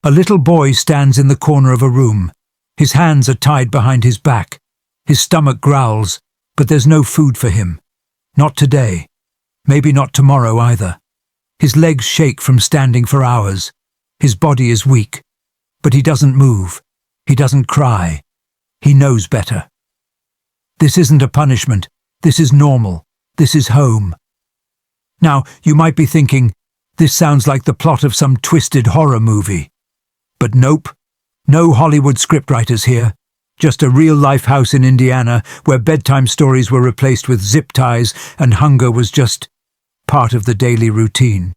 A little boy stands in the corner of a room. His hands are tied behind his back. His stomach growls, but there's no food for him. Not today. Maybe not tomorrow either. His legs shake from standing for hours. His body is weak. But he doesn't move. He doesn't cry. He knows better. This isn't a punishment. This is normal. This is home. Now, you might be thinking, this sounds like the plot of some twisted horror movie. But nope. No Hollywood scriptwriters here. Just a real-life house in Indiana where bedtime stories were replaced with zip ties and hunger was just part of the daily routine.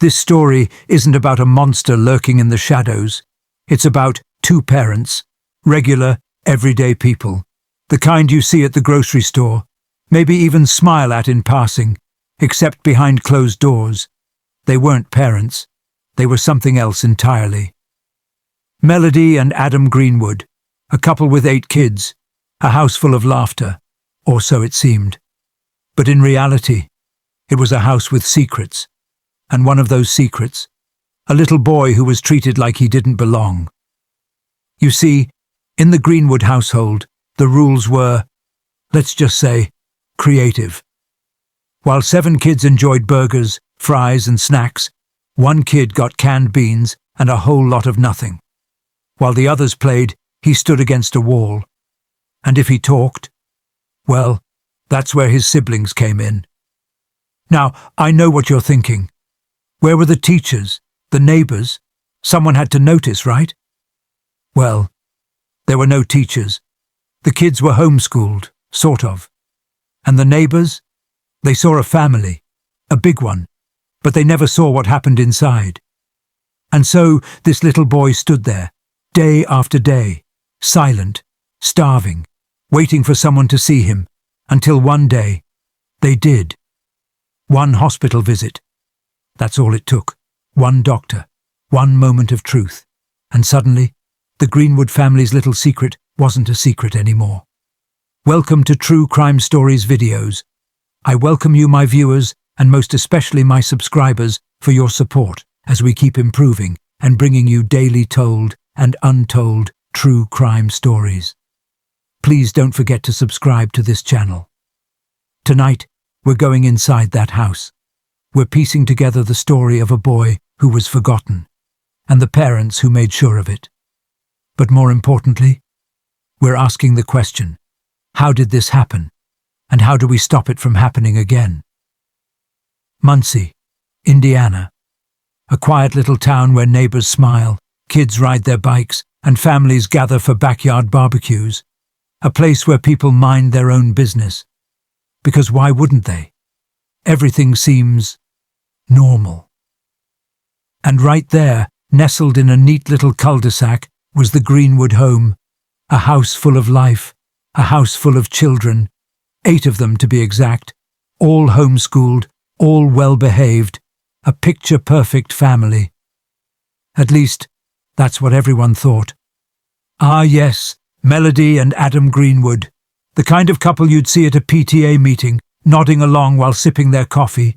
This story isn't about a monster lurking in the shadows. It's about two parents, regular, everyday people, the kind you see at the grocery store, maybe even smile at in passing, except behind closed doors. They weren't parents. They were something else entirely. Melody and Adam Greenwood, a couple with 8 kids, a house full of laughter, or so it seemed. But in reality, it was a house with secrets, and one of those secrets, a little boy who was treated like he didn't belong. You see, in the Greenwood household, the rules were, let's just say, creative. While 7 kids enjoyed burgers, fries and snacks, 1 kid got canned beans and a whole lot of nothing. While the others played, he stood against a wall. And if he talked, well, that's where his siblings came in. Now, I know what you're thinking. Where were the teachers, the neighbors? Someone had to notice, right? Well, there were no teachers. The kids were homeschooled, sort of. And the neighbors? They saw a family, a big one, but they never saw what happened inside. And so this little boy stood there, day after day, silent, starving, waiting for someone to see him, until one day, they did. 1 hospital visit. That's all it took. 1 doctor, 1 moment of truth. And suddenly, the Greenwood family's little secret wasn't a secret anymore. Welcome to True Crime Stories videos. I welcome you, my viewers, and most especially my subscribers, for your support as we keep improving and bringing you daily told and untold true crime stories. Please don't forget to subscribe to this channel. Tonight, we're going inside that house. We're piecing together the story of a boy who was forgotten, and the parents who made sure of it. But more importantly, we're asking the question, how did this happen? And how do we stop it from happening again? Muncie, Indiana. A quiet little town where neighbors smile, kids ride their bikes, and families gather for backyard barbecues. A place where people mind their own business. Because why wouldn't they? Everything seems normal. And right there, nestled in a neat little cul-de-sac, was the Greenwood home. A house full of life, a house full of children, 8 of them to be exact, all homeschooled, all well-behaved, a picture-perfect family. At least, that's what everyone thought. Ah yes, Melody and Adam Greenwood, the kind of couple you'd see at a PTA meeting, nodding along while sipping their coffee.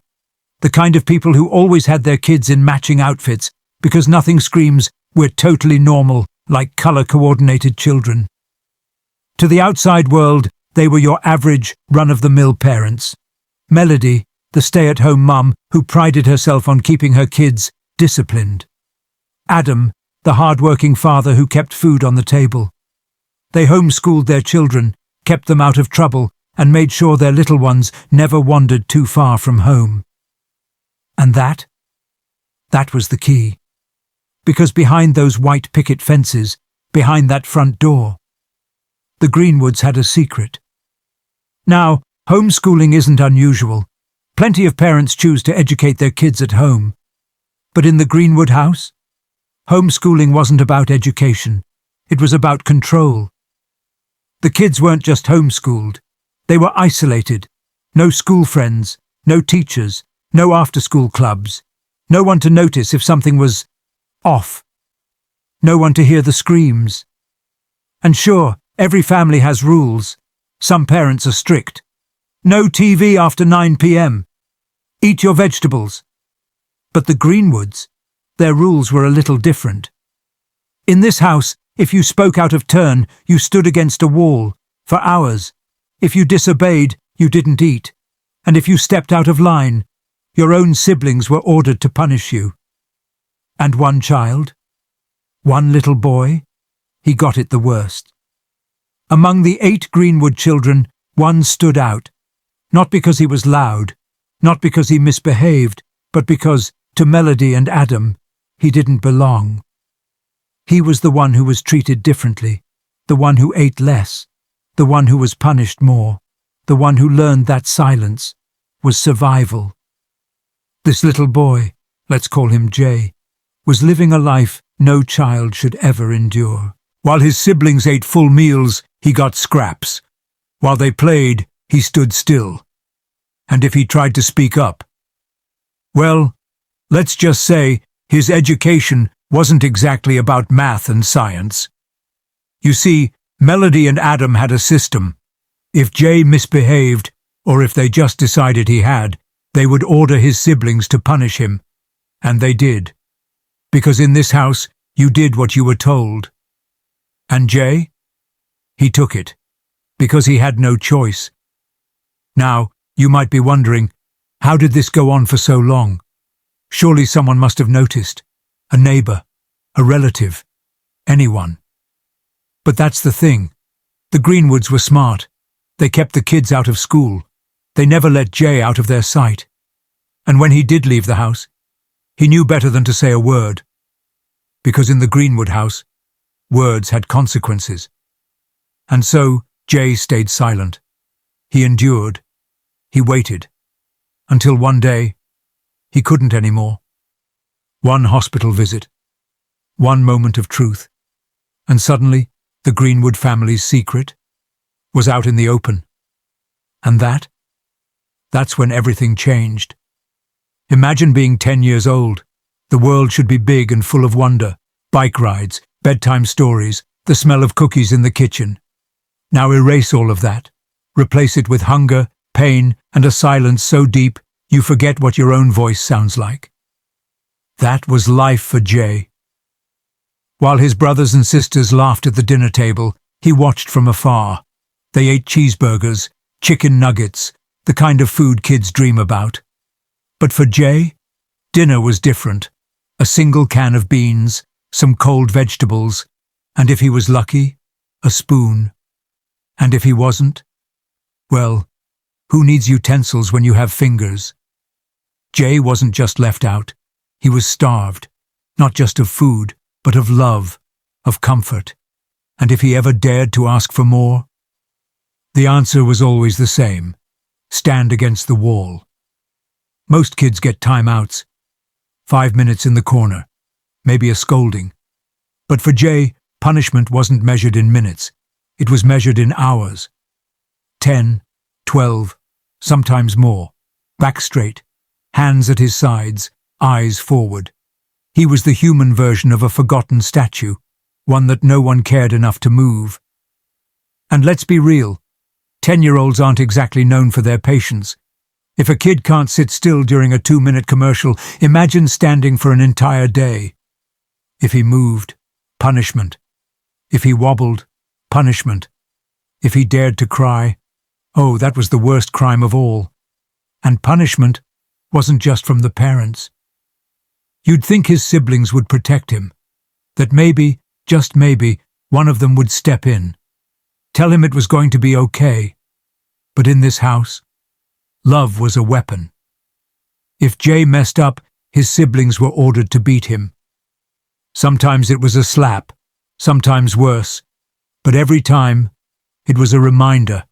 The kind of people who always had their kids in matching outfits, because nothing screams, we're totally normal, like colour-coordinated children. To the outside world, they were your average, run-of-the-mill parents. Melody, the stay-at-home mum who prided herself on keeping her kids disciplined. Adam, the hard-working father who kept food on the table. They homeschooled their children, kept them out of trouble, and made sure their little ones never wandered too far from home. And that was the key. Because behind those white picket fences, behind that front door, the Greenwoods had a secret. Now, homeschooling isn't unusual. Plenty of parents choose to educate their kids at home. But in the Greenwood house, homeschooling wasn't about education. It was about control. The kids weren't just homeschooled. They were isolated. No school friends, no teachers, no after-school clubs. No one to notice if something was off. No one to hear the screams. And sure, every family has rules. Some parents are strict. No TV after 9 p.m. Eat your vegetables. But the Greenwoods, their rules were a little different. In this house, if you spoke out of turn, you stood against a wall, for hours. If you disobeyed, you didn't eat. And if you stepped out of line, your own siblings were ordered to punish you. And one child, one little boy, he got it the worst. Among the 8 Greenwood children, one stood out, not because he was loud, not because he misbehaved, but because, to Melody and Adam, he didn't belong. He was the one who was treated differently, the one who ate less, the one who was punished more, the one who learned that silence was survival. This little boy, let's call him Jay, was living a life no child should ever endure. While his siblings ate full meals, he got scraps. While they played, he stood still. And if he tried to speak up, well, let's just say his education wasn't exactly about math and science. You see, Melody and Adam had a system. If Jay misbehaved, or if they just decided he had, they would order his siblings to punish him. And they did. Because in this house, you did what you were told. And Jay? He took it. Because he had no choice. Now, you might be wondering, how did this go on for so long? Surely someone must have noticed. A neighbor, a relative, anyone. But that's the thing. The Greenwoods were smart. They kept the kids out of school. They never let Jay out of their sight. And when he did leave the house, he knew better than to say a word. Because in the Greenwood house, words had consequences. And so Jay stayed silent. He endured. He waited. Until one day, he couldn't anymore. One hospital visit. One moment of truth. And suddenly, the Greenwood family's secret was out in the open. And that's when everything changed. Imagine being 10 years old. The world should be big and full of wonder. Bike rides, bedtime stories, the smell of cookies in the kitchen. Now erase all of that. Replace it with hunger, pain, and a silence so deep you forget what your own voice sounds like. That was life for Jay. While his brothers and sisters laughed at the dinner table, he watched from afar. They ate cheeseburgers, chicken nuggets, the kind of food kids dream about. But for Jay, dinner was different. A single can of beans, some cold vegetables, and if he was lucky, a spoon. And if he wasn't, well, who needs utensils when you have fingers? Jay wasn't just left out. He was starved, not just of food, but of love, of comfort. And if he ever dared to ask for more, the answer was always the same: stand against the wall. Most kids get timeouts, 5 minutes in the corner, maybe a scolding. But for Jay, punishment wasn't measured in minutes. It was measured in hours. 10, 12, sometimes more. Back straight, hands at his sides, eyes forward. He was the human version of a forgotten statue, one that no one cared enough to move. And let's be real, 10-year-olds aren't exactly known for their patience. If a kid can't sit still during a 2-minute commercial, imagine standing for an entire day. If he moved, punishment. If he wobbled, punishment. If he dared to cry, oh, that was the worst crime of all. And punishment wasn't just from the parents. You'd think his siblings would protect him, that maybe, just maybe, one of them would step in, tell him it was going to be okay. But in this house, love was a weapon. If Jay messed up, his siblings were ordered to beat him. Sometimes it was a slap, sometimes worse, but every time, it was a reminder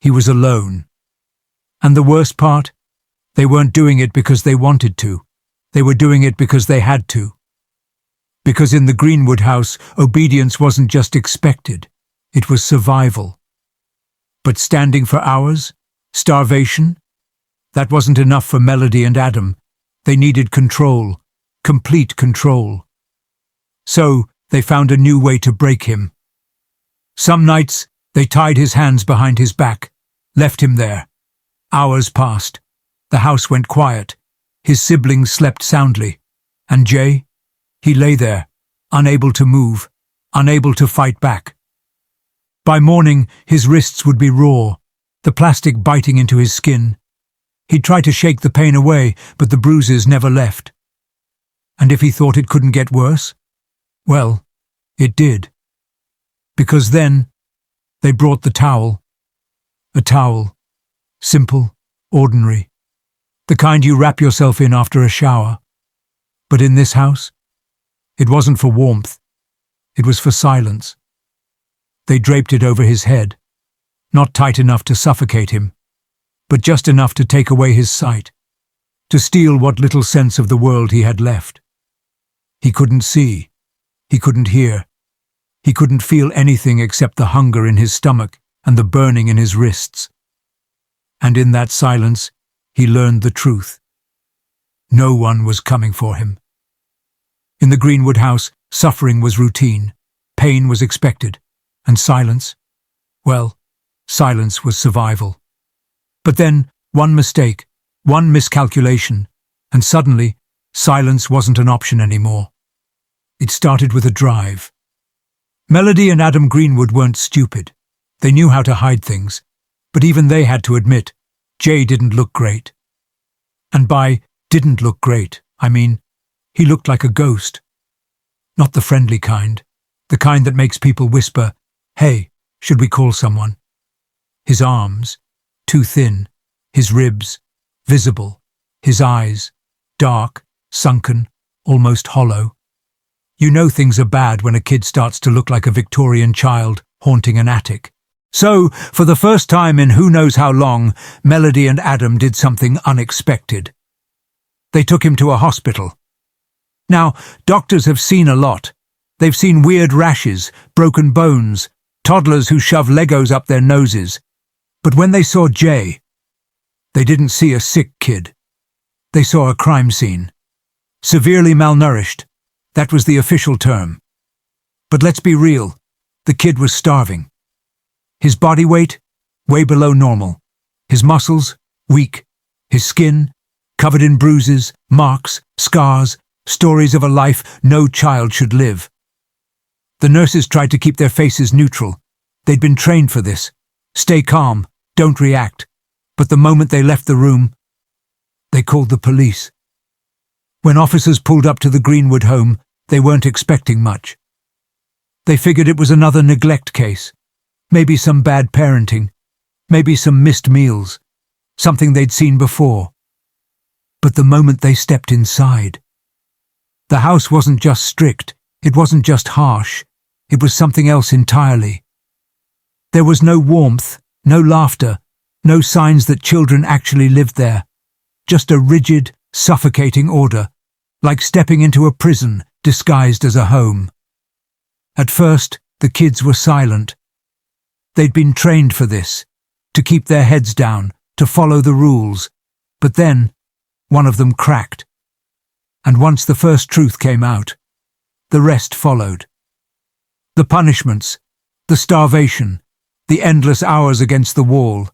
he was alone. And the worst part? They weren't doing it because they wanted to. They were doing it because they had to. Because in the Greenwood house, obedience wasn't just expected, it was survival. But standing for hours? Starvation? That wasn't enough for Melody and Adam. They needed control, complete control. So they found a new way to break him. Some nights, they tied his hands behind his back, left him there. Hours passed. The house went quiet. His siblings slept soundly. And Jay? He lay there, unable to move, unable to fight back. By morning, his wrists would be raw, the plastic biting into his skin. He'd try to shake the pain away, but the bruises never left. And if he thought it couldn't get worse? Well, it did. Because then, they brought the towel. A towel. Simple, ordinary. The kind you wrap yourself in after a shower. But in this house, it wasn't for warmth. It was for silence. They draped it over his head, not tight enough to suffocate him, but just enough to take away his sight, to steal what little sense of the world he had left. He couldn't see. He couldn't hear. He couldn't feel anything except the hunger in his stomach and the burning in his wrists. And in that silence, he learned the truth. No one was coming for him. In the Greenwood house, suffering was routine, pain was expected, and silence, well, silence was survival. But then, one mistake, one miscalculation, and suddenly, silence wasn't an option anymore. It started with a drive. Melody and Adam Greenwood weren't stupid. They knew how to hide things, but even they had to admit, Jay didn't look great. And by didn't look great, I mean, he looked like a ghost. Not the friendly kind, the kind that makes people whisper, "Hey, should we call someone?" His arms, too thin, his ribs, visible, his eyes, dark, sunken, almost hollow. You know things are bad when a kid starts to look like a Victorian child haunting an attic. So, for the first time in who knows how long, Melody and Adam did something unexpected. They took him to a hospital. Now, doctors have seen a lot. They've seen weird rashes, broken bones, toddlers who shove Legos up their noses. But when they saw Jay, they didn't see a sick kid. They saw a crime scene. Severely malnourished. That was the official term. But let's be real, the kid was starving. His body weight, way below normal. His muscles, weak. His skin, covered in bruises, marks, scars, stories of a life no child should live. The nurses tried to keep their faces neutral. They'd been trained for this. Stay calm, don't react. But the moment they left the room, they called the police. When officers pulled up to the Greenwood home, they weren't expecting much. They figured it was another neglect case. Maybe some bad parenting. Maybe some missed meals. Something they'd seen before. But the moment they stepped inside, the house wasn't just strict, it wasn't just harsh, it was something else entirely. There was no warmth, no laughter, no signs that children actually lived there. Just a rigid, suffocating order, like stepping into a prison disguised as a home. At first, the kids were silent. They'd been trained for this, to keep their heads down, to follow the rules. But then, one of them cracked. And once the first truth came out, the rest followed. The punishments, the starvation, the endless hours against the wall,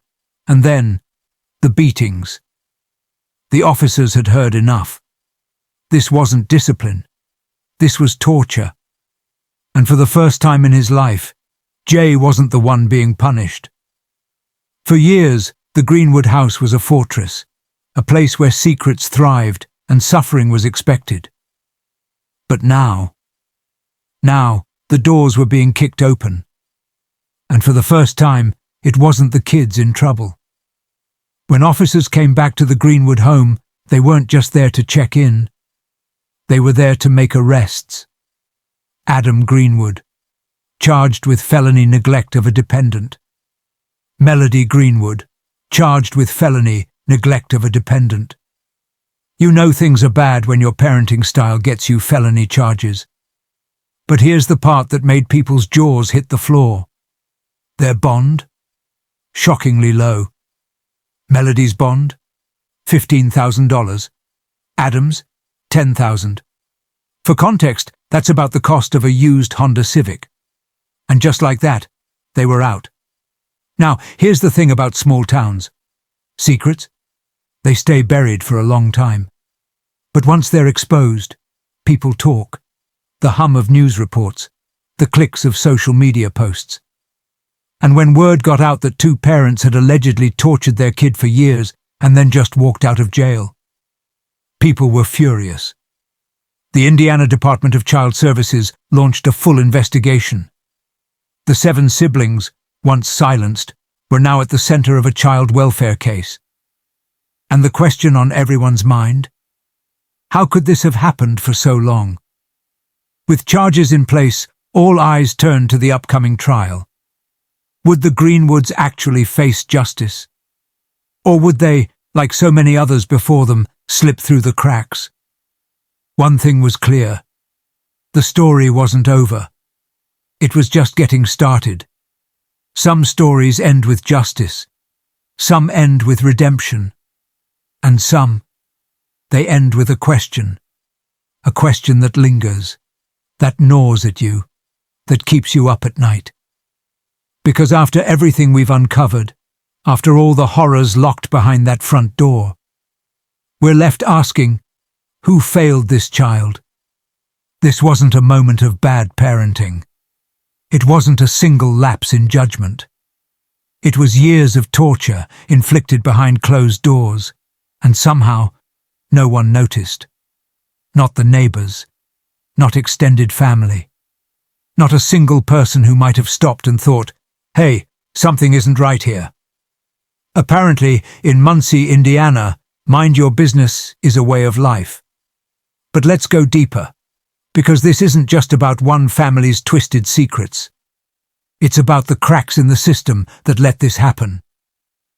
and then, the beatings. The officers had heard enough. This wasn't discipline. This was torture. And for the first time in his life, Jay wasn't the one being punished. For years, the Greenwood house was a fortress, a place where secrets thrived and suffering was expected. But now, the doors were being kicked open. And for the first time, it wasn't the kids in trouble. When officers came back to the Greenwood home, they weren't just there to check in. They were there to make arrests. Adam Greenwood, charged with felony neglect of a dependent. Melody Greenwood, charged with felony neglect of a dependent. You know things are bad when your parenting style gets you felony charges. But here's the part that made people's jaws hit the floor. Their bond? Shockingly low. Melody's bond? $15,000. Adam's? $10,000. For context, that's about the cost of a used Honda Civic. And just like that, they were out. Now, here's the thing about small towns. Secrets? They stay buried for a long time. But once they're exposed, people talk. the hum of news reports, the clicks of social media posts. And when word got out that two parents had allegedly tortured their kid for years and then just walked out of jail, people were furious. The Indiana Department of Child Services launched a full investigation. The 7 siblings, once silenced, were now at the center of a child welfare case. And the question on everyone's mind? How could this have happened for so long? With charges in place, all eyes turned to the upcoming trial. Would the Greenwoods actually face justice? Or would they, like so many others before them, slip through the cracks? One thing was clear. The story wasn't over. It was just getting started. Some stories end with justice. Some end with redemption. And some, they end with a question that lingers, that gnaws at you, that keeps you up at night. Because after everything we've uncovered, after all the horrors locked behind that front door, we're left asking, who failed this child? This wasn't a moment of bad parenting. It wasn't a single lapse in judgment. It was years of torture inflicted behind closed doors, and somehow no one noticed. Not the neighbors, not extended family, not a single person who might have stopped and thought, hey, something isn't right here. Apparently, in Muncie, Indiana, mind your business is a way of life. But let's go deeper, because this isn't just about one family's twisted secrets. It's about the cracks in the system that let this happen.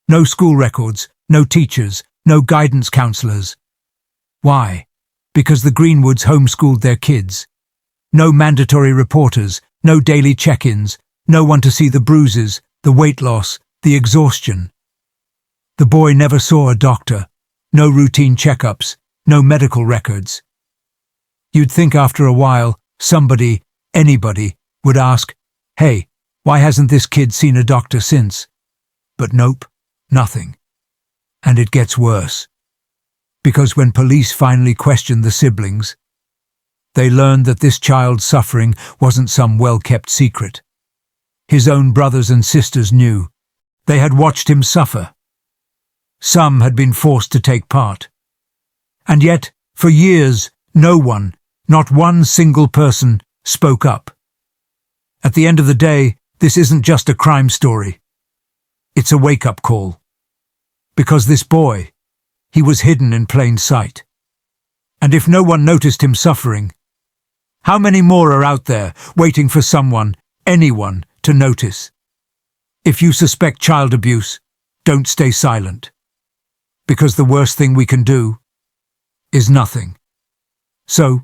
No school records, no teachers, no guidance counselors. Why? Because the Greenwoods homeschooled their kids. No mandatory reporters, no daily check-ins, no one to see the bruises, the weight loss, the exhaustion. The boy never saw a doctor, no routine checkups, no medical records. You'd think after a while, somebody, anybody, would ask, hey, why hasn't this kid seen a doctor since? But nope, nothing. And it gets worse. Because when police finally questioned the siblings, they learned that this child's suffering wasn't some well-kept secret. His own brothers and sisters knew. They had watched him suffer. Some had been forced to take part. And yet, for years, no one, not one single person, spoke up. At the end of the day, this isn't just a crime story. It's a wake-up call. Because this boy, he was hidden in plain sight. And if no one noticed him suffering, how many more are out there waiting for someone, anyone, to notice? If you suspect child abuse, don't stay silent. Because the worst thing we can do is nothing. So,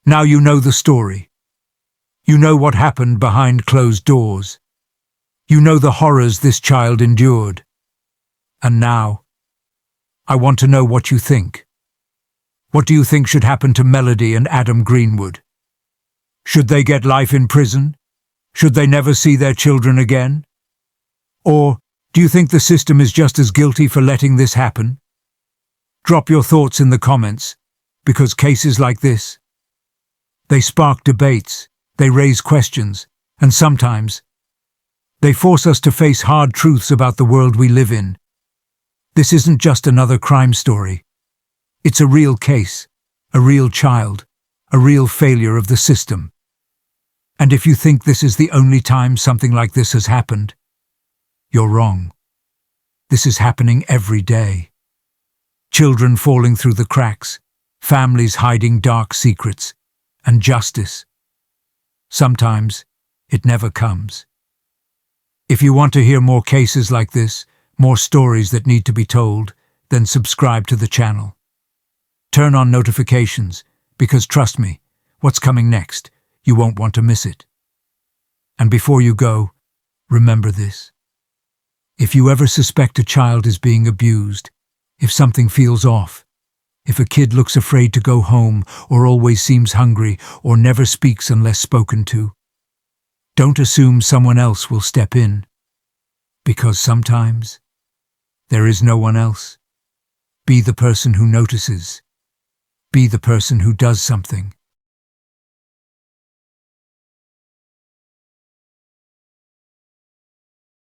now you know the story. You know what happened behind closed doors. You know the horrors this child endured. And now, I want to know what you think. What do you think should happen to Melody and Adam Greenwood? Should they get life in prison? Should they never see their children again? Or do you think the system is just as guilty for letting this happen? Drop your thoughts in the comments, because cases like this, they spark debates, they raise questions, and sometimes they force us to face hard truths about the world we live in. This isn't just another crime story. It's a real case, a real child, a real failure of the system. And if you think this is the only time something like this has happened, you're wrong. This is happening every day. Children falling through the cracks, families hiding dark secrets, and justice. Sometimes it never comes. If you want to hear more cases like this, more stories that need to be told, then subscribe to the channel. Turn on notifications, because trust me, what's coming next, you won't want to miss it. And before you go, remember this. If you ever suspect a child is being abused, if something feels off, if a kid looks afraid to go home or always seems hungry or never speaks unless spoken to, don't assume someone else will step in, because sometimes there is no one else. Be the person who notices. Be the person who does something.